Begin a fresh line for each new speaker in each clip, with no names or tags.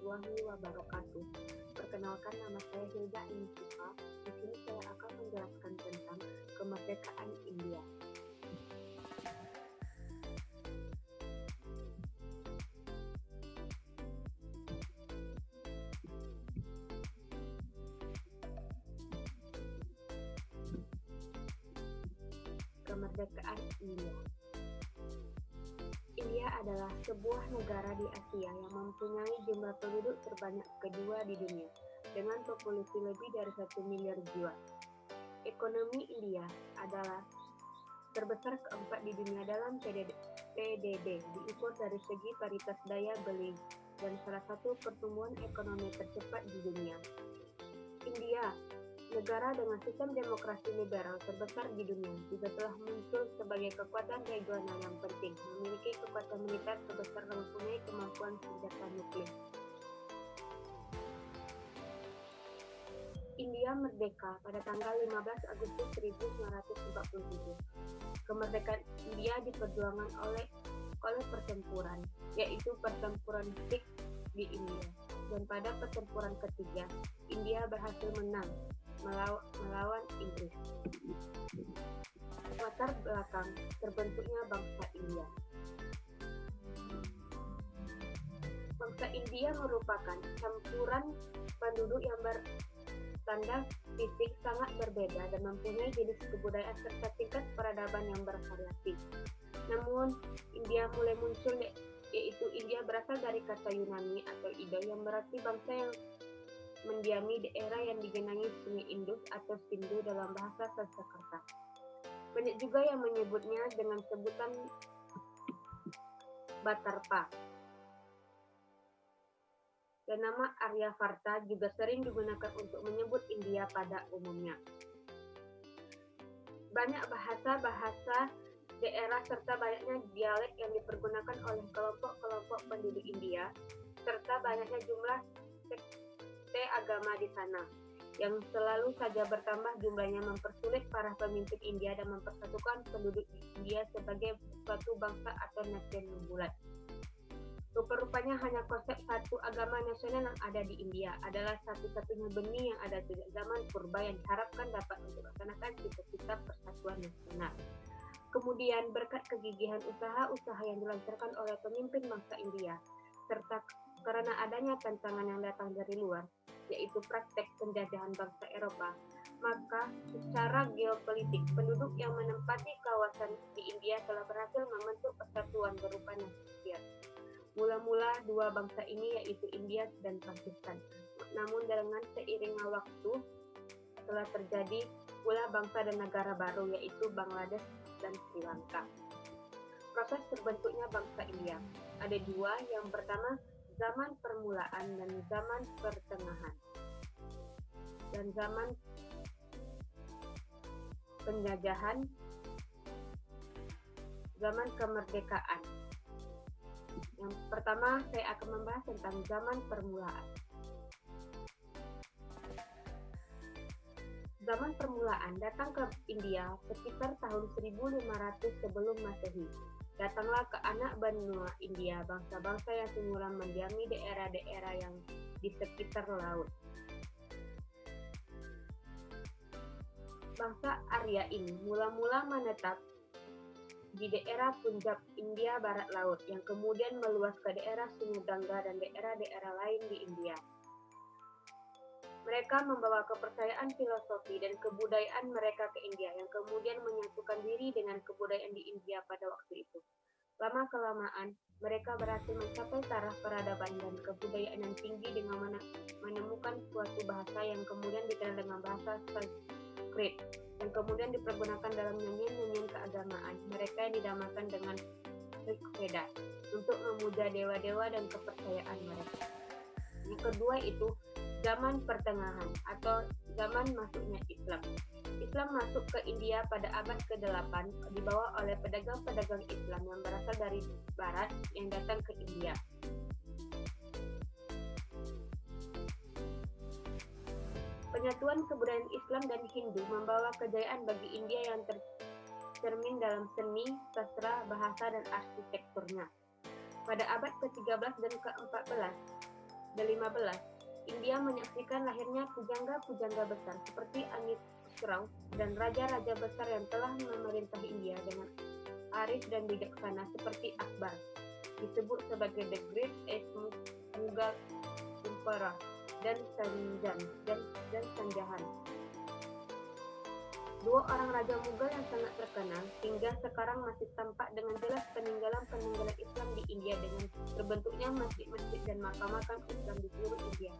warahmatullahi wabarakatuh. Perkenalkan, nama saya Hilda Insifa. Di sini saya akan menjelaskan tentang kemerdekaan India. Kemerdekaan India. India adalah sebuah negara di Asia yang mempunyai jumlah penduduk terbanyak kedua di dunia, dengan populasi lebih dari 1 miliar jiwa. Ekonomi India adalah terbesar keempat di dunia dalam PDB, diukur dari segi paritas daya beli, dan salah satu pertumbuhan ekonomi tercepat di dunia. India, negara dengan sistem demokrasi liberal terbesar di dunia, juga telah muncul sebagai kekuatan regional yang penting, memiliki kekuatan militer terbesar dan mempunyai kemampuan senjata nuklir. India merdeka pada tanggal 15 Agustus 1947. Kemerdekaan India diperjuangkan oleh pertempuran, yaitu pertempuran Sikh di India. Dan pada pertempuran ketiga, India berhasil menang melawan Inggris. Latar belakang terbentuknya bangsa India. Bangsa India merupakan campuran penduduk yang bertanda fisik sangat berbeda dan mempunyai jenis kebudayaan serta tingkat peradaban yang bervariasi. Namun, India mulai muncul, yaitu India berasal dari kata Yunani atau Indo yang berarti bangsa yang mendiami daerah yang digenangi Sungai Indus atau Sindhu dalam bahasa Sanskerta. Banyak juga yang menyebutnya dengan sebutan Batarpa. Dan nama Aryavarta juga sering digunakan untuk menyebut India pada umumnya. Banyak bahasa-bahasa daerah serta banyaknya dialek yang dipergunakan oleh kelompok-kelompok penduduk India, serta banyaknya jumlah sekte agama di sana, yang selalu saja bertambah jumlahnya mempersulit para pemimpin India dan mempersatukan penduduk India sebagai suatu bangsa atau nation yang bulat. Rupa-rupanya hanya konsep satu agama nasional yang ada di India adalah satu-satunya benih yang ada sejak zaman purba yang diharapkan dapat untuk melaksanakan cita-cita persatuan nasional. Kemudian berkat kegigihan usaha-usaha yang dilancarkan oleh pemimpin bangsa India, serta karena adanya tantangan yang datang dari luar, yaitu praktek penjajahan bangsa Eropa, maka secara geopolitik penduduk yang menempati kawasan di India telah berhasil membentuk persatuan berupa nation. Mula-mula dua bangsa ini yaitu India dan Pakistan. Namun dengan seiringnya waktu telah terjadi pula bangsa dan negara baru yaitu Bangladesh dan Sri Lanka. Proses terbentuknya bangsa India ada dua, yang pertama zaman permulaan dan zaman pertengahan, dan zaman penjajahan, zaman kemerdekaan. Yang pertama saya akan membahas tentang zaman permulaan. Zaman permulaan datang ke India sekitar tahun 1500 sebelum Masehi. Datanglah ke anak benua India bangsa-bangsa yang semula mendiami daerah-daerah yang di sekitar laut. Bangsa Arya ini mula-mula menetap di daerah Punjab, India barat laut, yang kemudian meluas ke daerah Sungai Ganga dan daerah-daerah lain di India. Mereka membawa kepercayaan filosofi dan kebudayaan mereka ke India, yang kemudian menyatukan diri dengan kebudayaan di India pada waktu itu. Lama-kelamaan, mereka berhasil mencapai taraf peradaban dan kebudayaan yang tinggi dengan menemukan suatu bahasa yang kemudian dikenal dengan bahasa Sanskrit, yang kemudian dipergunakan dalam nyanyian-nyanyian keagamaan mereka yang dinamakan dengan Rig Veda untuk memuja dewa-dewa dan kepercayaan mereka. Yang kedua itu zaman pertengahan atau zaman masuknya Islam. Islam masuk ke India pada abad ke-8 dibawa oleh pedagang-pedagang Islam yang berasal dari barat yang datang ke India. Penyatuan kebudayaan Islam dan Hindu membawa kejayaan bagi India yang tercermin dalam seni, sastra, bahasa, dan arsitekturnya. Pada abad ke-13 dan ke-14, ke-15, India menyaksikan lahirnya pujangga-pujangga besar seperti Amit Khusrau dan raja-raja besar yang telah memerintahi India dengan arif dan bijaksana seperti Akbar, disebut sebagai The Great Eight Mughal Emperor dan Sanjahan. Dua orang raja Mughal yang sangat terkenal hingga sekarang masih tampak dengan jelas peninggalan-peninggalan Islam di India dengan terbentuknya masjid-masjid dan makam-makam Islam di seluruh India,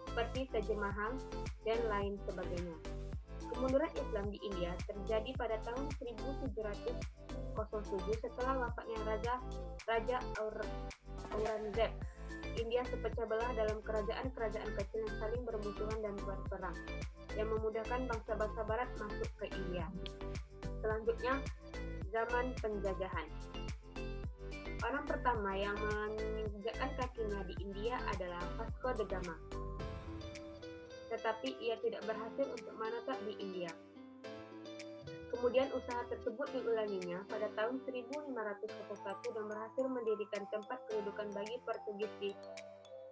seperti Taj Mahal dan lain sebagainya. Kemunduran Islam di India terjadi pada tahun 1707 setelah wafatnya Raja Aurangzeb. India sepecah belah dalam kerajaan-kerajaan kecil yang saling bermusuhan dan berperang, yang memudahkan bangsa-bangsa barat masuk ke India. Selanjutnya, zaman penjajahan. Orang pertama yang menginjakkan kakinya di India adalah Vasco da Gama. Tetapi ia tidak berhasil untuk menetap di India. Kemudian usaha tersebut diulanginya pada tahun 1501 dan berhasil mendirikan tempat kedudukan bagi Portugis di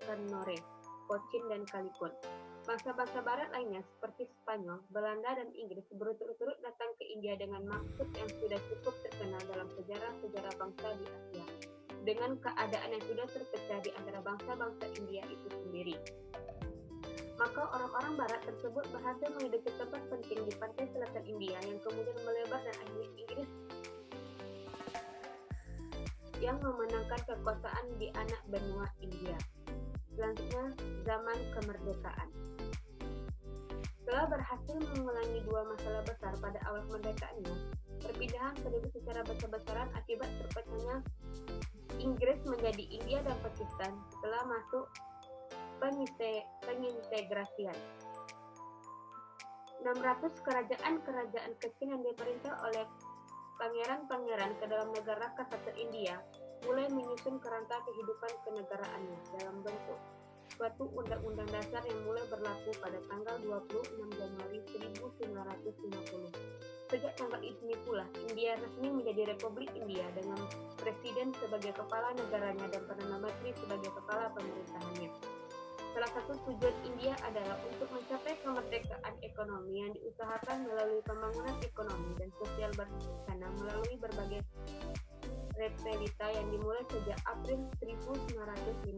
Canore, Cochin, dan Calicut. Bangsa-bangsa barat lainnya seperti Spanyol, Belanda, dan Inggris berturut-turut datang ke India dengan maksud yang sudah cukup terkenal dalam sejarah-sejarah bangsa di Asia, dengan keadaan yang sudah terpecah di antara bangsa-bangsa India itu sendiri. Maka orang-orang barat tersebut berhasil menduduki tempat penting di pantai selatan India yang kemudian melebar dan akhirnya Inggris yang memenangkan kekuasaan di anak benua India. Selanjutnya, zaman kemerdekaan. Setelah berhasil mengulangi dua masalah besar pada awal kemerdekaannya, perpindahan penduduk secara besar-besaran akibat terpecahnya Inggris menjadi India dan Pakistan setelah masuk pengintegrasian. 600 kerajaan-kerajaan kecil yang diperintah oleh pangeran-pangeran ke dalam negara kesatuan India mulai menyusun kerangka kehidupan kenegaraannya dalam bentuk suatu undang-undang dasar yang mulai berlaku pada tanggal 26 Januari 1950. Sejak tanggal ini pula, India resmi menjadi Republik India dengan presiden sebagai kepala negaranya dan Perdana Menteri sebagai kepala pemerintahannya. Salah satu tujuan India adalah untuk mencapai kemerdekaan ekonomi yang diusahakan melalui pembangunan ekonomi dan sosial berencana melalui berbagai repelita yang dimulai sejak April 1951.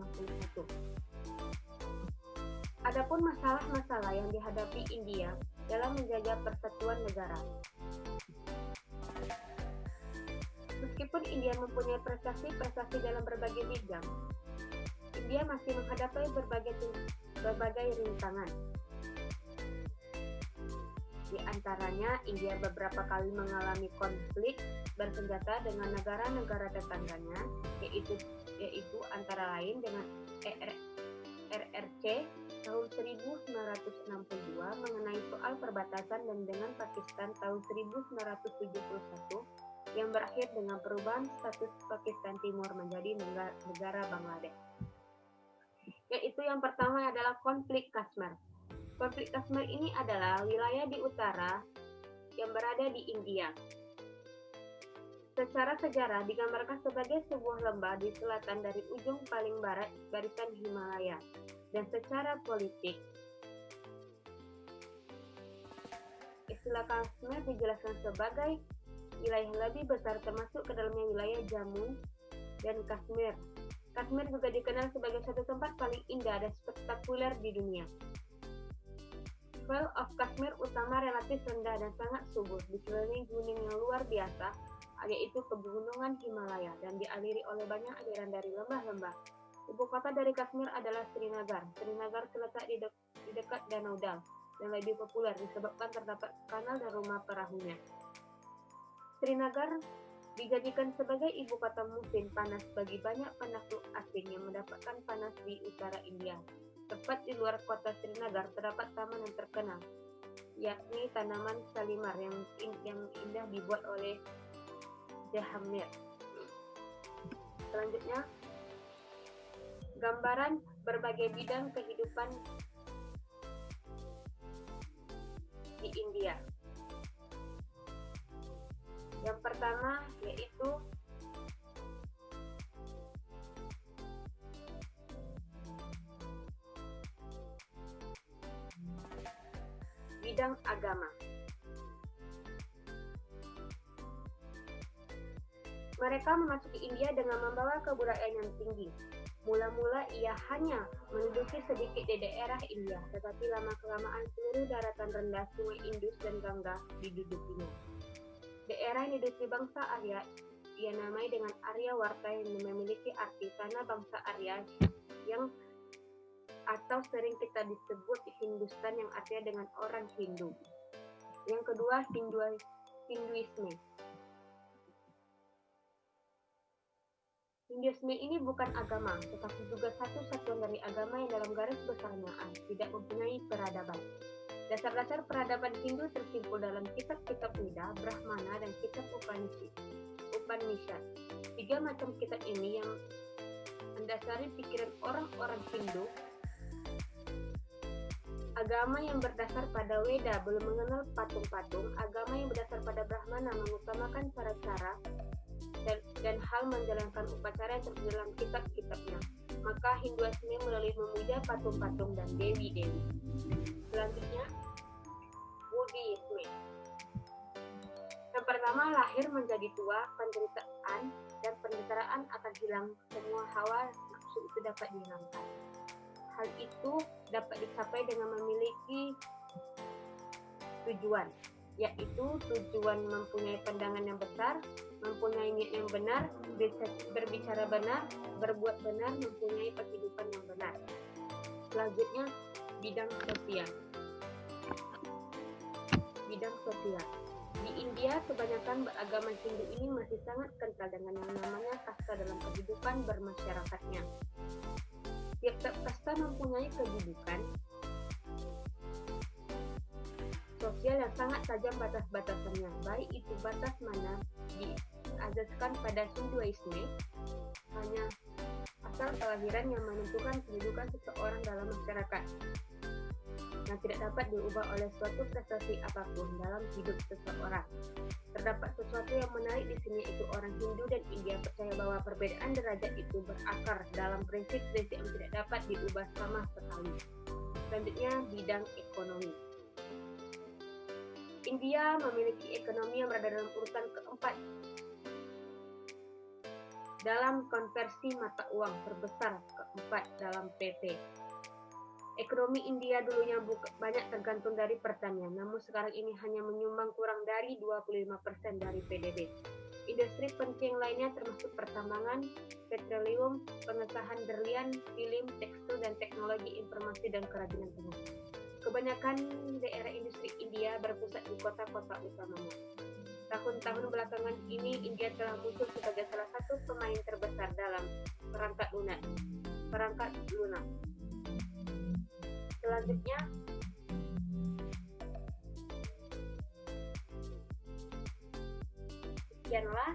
Adapun masalah-masalah yang dihadapi India dalam menjaga persatuan negara. Meskipun India mempunyai prestasi-prestasi dalam berbagai bidang, India masih menghadapi berbagai rintangan. Di antaranya, India beberapa kali mengalami konflik bersenjata dengan negara-negara tetangganya, yaitu antara lain dengan RRC tahun 1962 mengenai soal perbatasan dan dengan Pakistan tahun 1971 yang berakhir dengan perubahan status Pakistan Timur menjadi negara Bangladesh. Yaitu yang pertama adalah konflik Kashmir. Konflik Kashmir ini adalah wilayah di utara yang berada di India. Secara sejarah digambarkan sebagai sebuah lembah di selatan dari ujung paling barat barisan Himalaya. Dan secara politik, istilah Kashmir dijelaskan sebagai wilayah lebih besar termasuk ke dalamnya wilayah Jammu dan Kashmir. Kashmir juga dikenal sebagai satu tempat paling indah dan spektakuler di dunia. Vale of Kashmir utama relatif rendah dan sangat subur, dikelilingi gunung yang luar biasa, yaitu pegunungan Himalaya, dan dialiri oleh banyak aliran dari lembah-lembah. Ibu kota dari Kashmir adalah Srinagar. Srinagar terletak di dekat Danau Dal dan lebih populer disebabkan terdapat kanal dan rumah perahunya. Srinagar dijadikan sebagai ibu kota musim panas bagi banyak penakluk asing yang mendapatkan panas di utara India. Tepat di luar kota Srinagar terdapat taman yang terkenal, yakni tanaman Shalimar yang indah dibuat oleh Jahangir. Selanjutnya, gambaran berbagai bidang kehidupan di India. Yang pertama yaitu agama. Mereka memasuki India dengan membawa kebudayaan yang tinggi. Mula-mula ia hanya menduduki sedikit di daerah India, tetapi lama-kelamaan seluruh daratan rendah sungai Indus dan Gangga didudukinya. Daerah yang diduduki bangsa Arya ia namai dengan Aryawarta yang memiliki arti tanah bangsa Arya yang atau sering kita disebut Hindustan yang artinya dengan orang Hindu. Yang kedua, Hinduisme. Hinduisme ini bukan agama, tetapi juga satu-satuan dari agama yang dalam garis besarnya tidak mempunyai peradaban. Dasar-dasar peradaban Hindu tersimpul dalam kitab-kitab Veda, Brahmana, dan kitab Upanishad. Tiga macam kitab ini yang mendasari pikiran orang-orang Hindu. Agama yang berdasar pada Weda belum mengenal patung-patung. Agama yang berdasar pada Brahmana mengutamakan cara-cara dan hal menjalankan upacara yang tertulis dalam kitab-kitabnya. Maka Hinduisme melalui memuja patung-patung dan dewi-dewi. Selanjutnya, Buddhisme. Yang pertama, lahir menjadi tua, penderitaan dan penderitaan akan hilang. Semua hawa nafsu itu dapat dihilangkan. Hal itu dapat dicapai dengan memiliki tujuan, yaitu tujuan mempunyai pandangan yang besar, mempunyai niat yang benar, berbicara benar, berbuat benar, mempunyai kehidupan yang benar. Selanjutnya, bidang sosial. Bidang sosial. Di India, kebanyakan beragama Hindu ini masih sangat kental dengan yang namanya kasta dalam kehidupan bermasyarakatnya. Tiap-tiap kasta mempunyai kedudukan sosial yang sangat tajam batas-batasannya, baik itu batas mana diazaskan pada Hinduisme, hanya asal kelahiran yang menentukan kedudukan seseorang dalam masyarakat, yang tidak dapat diubah oleh suatu prestasi apapun dalam hidup seseorang. Terdapat sesuatu yang menarik di sini, yaitu orang Hindu dan India percaya bahwa perbedaan derajat itu berakar dalam prinsip-prinsip yang tidak dapat diubah sama sekali. Selanjutnya, bidang ekonomi. India memiliki ekonomi yang berada dalam urutan keempat dalam konversi mata uang terbesar keempat dalam PP. Ekonomi India dulunya banyak tergantung dari pertanian, namun sekarang ini hanya menyumbang kurang dari 25% dari PDB. Industri penting lainnya termasuk pertambangan, petroleum, pengesahan berlian, film, tekstil, dan teknologi informasi dan kerajinan tangan. Kebanyakan daerah industri India berpusat di kota-kota utamanya. Tahun-tahun belakangan ini, India telah muncul sebagai salah satu pemain terbesar dalam perangkat lunak. Selanjutnya, sekianlah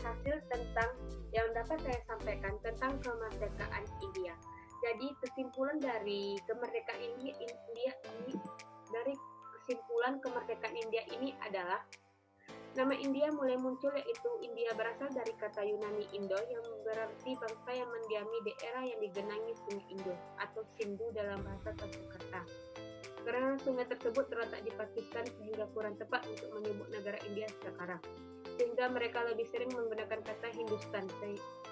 hasil tentang yang dapat saya sampaikan tentang kemerdekaan India. Jadi kesimpulan dari kemerdekaan India ini adalah nama India mulai muncul, yaitu India berasal dari kata Yunani Indo yang berarti bangsa yang mendiami daerah yang digenangi sungai Indus atau Sindhu dalam bahasa Sanskerta. Karena sungai tersebut terletak di Pakistan sehingga kurang tepat untuk menyebut negara India sekarang. Sehingga mereka lebih sering menggunakan kata Hindustan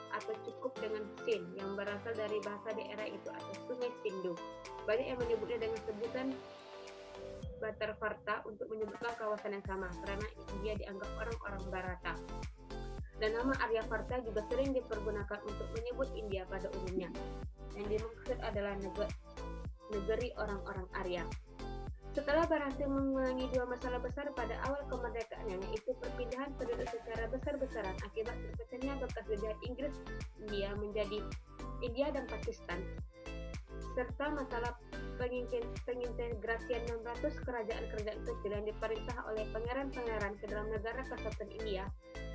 atau cukup dengan Sind yang berasal dari bahasa daerah itu atau sungai Sindhu. Banyak yang menyebutnya dengan sebutan Bhattacharya untuk menyebutkan kawasan yang sama karena India dianggap orang-orang Bharata. Dan nama Aryavarta juga sering dipergunakan untuk menyebut India pada umumnya. Yang dimaksud adalah negeri orang-orang Arya. Setelah berhasil mengulangi dua masalah besar pada awal kemerdekaannya, yaitu perpindahan penduduk secara besar-besaran akibat terpecahnya bekas jejak Inggris India menjadi India dan Pakistan, serta masalah pengintegrasian 600 kerajaan-kerajaan kecil yang diperintah oleh pangeran-pangeran ke dalam negara kesatuan India,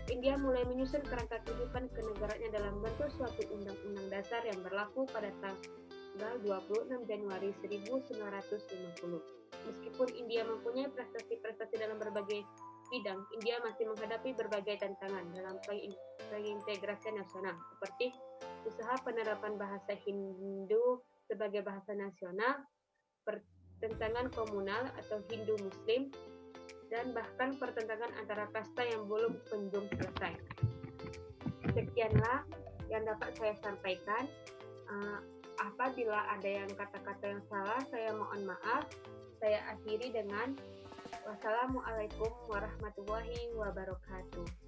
India mulai menyusun kerangka kehidupan kenegaraannya dalam bentuk suatu undang-undang dasar yang berlaku pada tanggal 26 Januari 1950. Meskipun India mempunyai prestasi-prestasi dalam berbagai bidang, India masih menghadapi berbagai tantangan dalam pengintegrasian nasional, seperti usaha penerapan bahasa Hindu sebagai bahasa nasional, tentangan komunal atau Hindu-Muslim, dan bahkan pertentangan antara kasta yang belum kunjung selesai. Sekianlah yang dapat saya sampaikan. Apabila ada yang kata-kata yang salah, saya mohon maaf. Saya akhiri dengan wassalamualaikum warahmatullahi wabarakatuh.